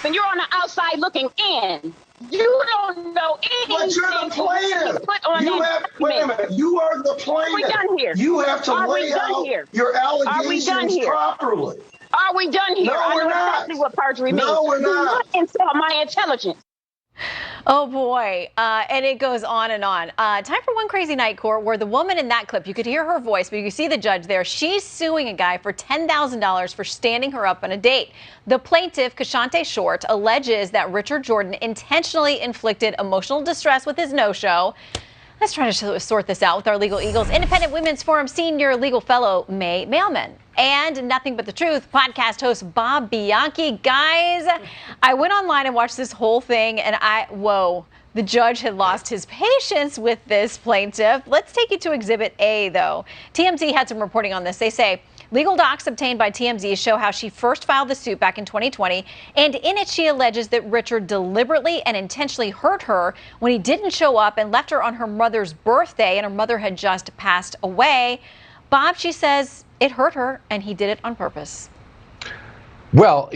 and you're on the outside looking in. You don't know anything. But you're the plaintiff. Wait a minute. You are the plaintiff. Are we done here? You have to lay out your allegations properly. Are we done here? No, we're not. Exactly what perjury means. No, we're not. Do not insult my intelligence. Oh, boy. And it goes on and on. Time for one crazy night court where the woman in that clip, you could hear her voice, but you see the judge there. She's suing a guy for $10,000 for standing her up on a date. The plaintiff, Kashante Short, alleges that Richard Jordan intentionally inflicted emotional distress with his no-show. Let's try to sort this out with our Legal Eagles Independent Women's Forum senior legal fellow, May Mailman. And Nothing But the Truth podcast host Bob Bianchi. Guys, I went online and watched this whole thing, and whoa, the judge had lost his patience with this plaintiff. Let's take you to Exhibit A, though. TMZ had some reporting on this. They say, legal docs obtained by TMZ show how she first filed the suit back in 2020, and in it she alleges that Richard deliberately and intentionally hurt her when he didn't show up and left her on her mother's birthday, and her mother had just passed away. Bob, she says it hurt her, and he did it on purpose. Well,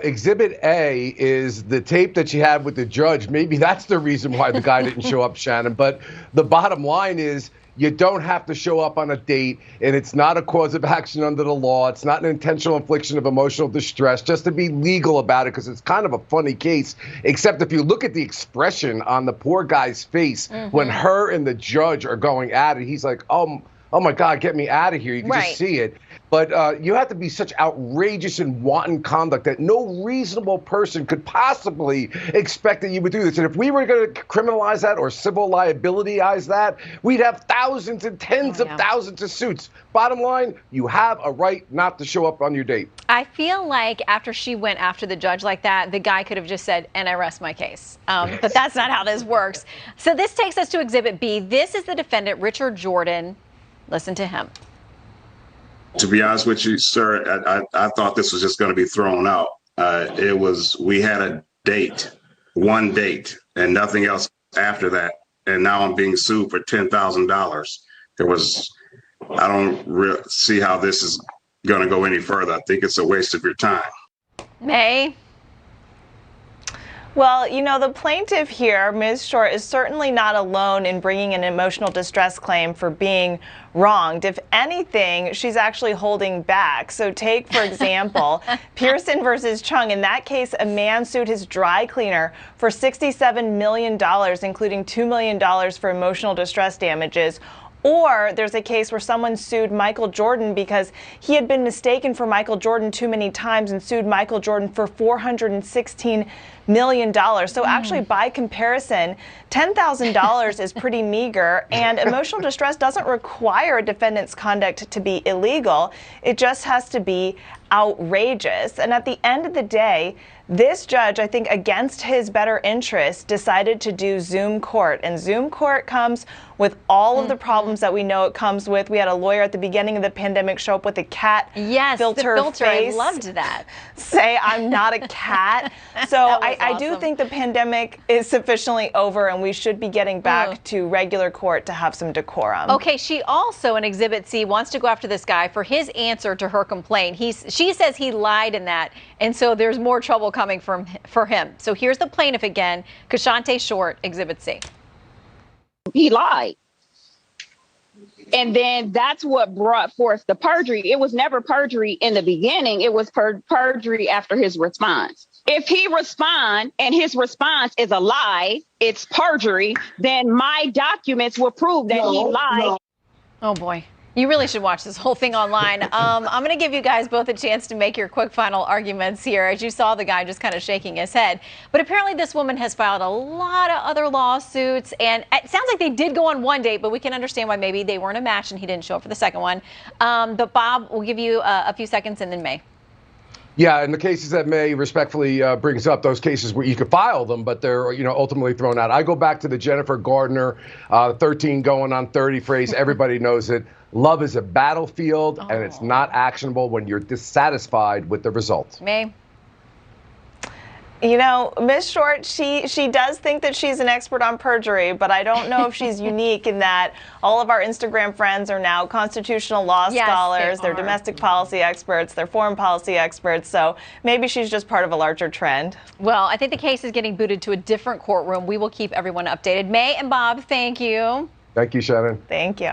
Exhibit A is the tape that she had with the judge. Maybe that's the reason why the guy didn't show up, Shannon. But the bottom line is, you don't have to show up on a date, and it's not a cause of action under the law. It's not an intentional infliction of emotional distress, just to be legal about it, because it's kind of a funny case, except if you look at the expression on the poor guy's face when her and the judge are going at it, he's like, oh my God, get me out of here. You can just see it. But you have to be such outrageous and wanton conduct that no reasonable person could possibly expect that you would do this. And if we were going to criminalize that or civil liabilityize that, we'd have thousands and tens of thousands of suits. Bottom line, you have a right not to show up on your date. I feel like after she went after the judge like that, the guy could have just said, and I rest my case. But that's not how this works. So this takes us to Exhibit B. This is the defendant, Richard Jordan. Listen to him. To be honest with you, sir, I thought this was just going to be thrown out. We had a date, one date, and nothing else after that. And now I'm being sued for $10,000. I don't see how this is going to go any further. I think it's a waste of your time. May? Well, the plaintiff here, Ms. Short, is certainly not alone in bringing an emotional distress claim for being wronged. If anything, she's actually holding back. So take, for example, Pearson versus Chung. In that case, a man sued his dry cleaner for $67 million, including $2 million for emotional distress damages. Or there's a case where someone sued Michael Jordan because he had been mistaken for Michael Jordan too many times and sued Michael Jordan for $416 million. So actually, by comparison, $10,000 is pretty meager, and emotional distress doesn't require a defendant's conduct to be illegal. It just has to be outrageous. And at the end of the day, this judge, I think against his better interest, decided to do Zoom court. And Zoom court comes with all of the problems that we know it comes with. We had a lawyer at the beginning of the pandemic show up with a cat filter face. I loved that. Say, I'm not a cat. So I do think the pandemic is sufficiently over, and we should be getting back to regular court to have some decorum. Okay, she also, in Exhibit C, wants to go after this guy for his answer to her complaint. She says he lied in that, and so there's more trouble coming for him. So here's the plaintiff again, Kashante Short, Exhibit C. He lied. And then that's what brought forth the perjury. It was never perjury in the beginning. It was perjury after his response. If he responds and his response is a lie, it's perjury, then my documents will prove that he lied. No. Oh, boy. You really should watch this whole thing online. I'm going to give you guys both a chance to make your quick final arguments here. As you saw, the guy just kind of shaking his head. But apparently this woman has filed a lot of other lawsuits. And it sounds like they did go on one date, but we can understand why maybe they weren't a match and he didn't show up for the second one. But Bob, we'll give you a few seconds and then May. Yeah, and the cases that May respectfully brings up, those cases where you could file them, but they're ultimately thrown out. I go back to the Jennifer Gardner 13 going on 30 phrase. Everybody knows it. Love is a battlefield, and it's not actionable when you're dissatisfied with the results. May? You know, Ms. Short, she does think that she's an expert on perjury, but I don't know if she's unique in that all of our Instagram friends are now constitutional law scholars. They're domestic policy experts. They're foreign policy experts. So maybe she's just part of a larger trend. Well, I think the case is getting booted to a different courtroom. We will keep everyone updated. May and Bob, thank you. Thank you, Shannon. Thank you.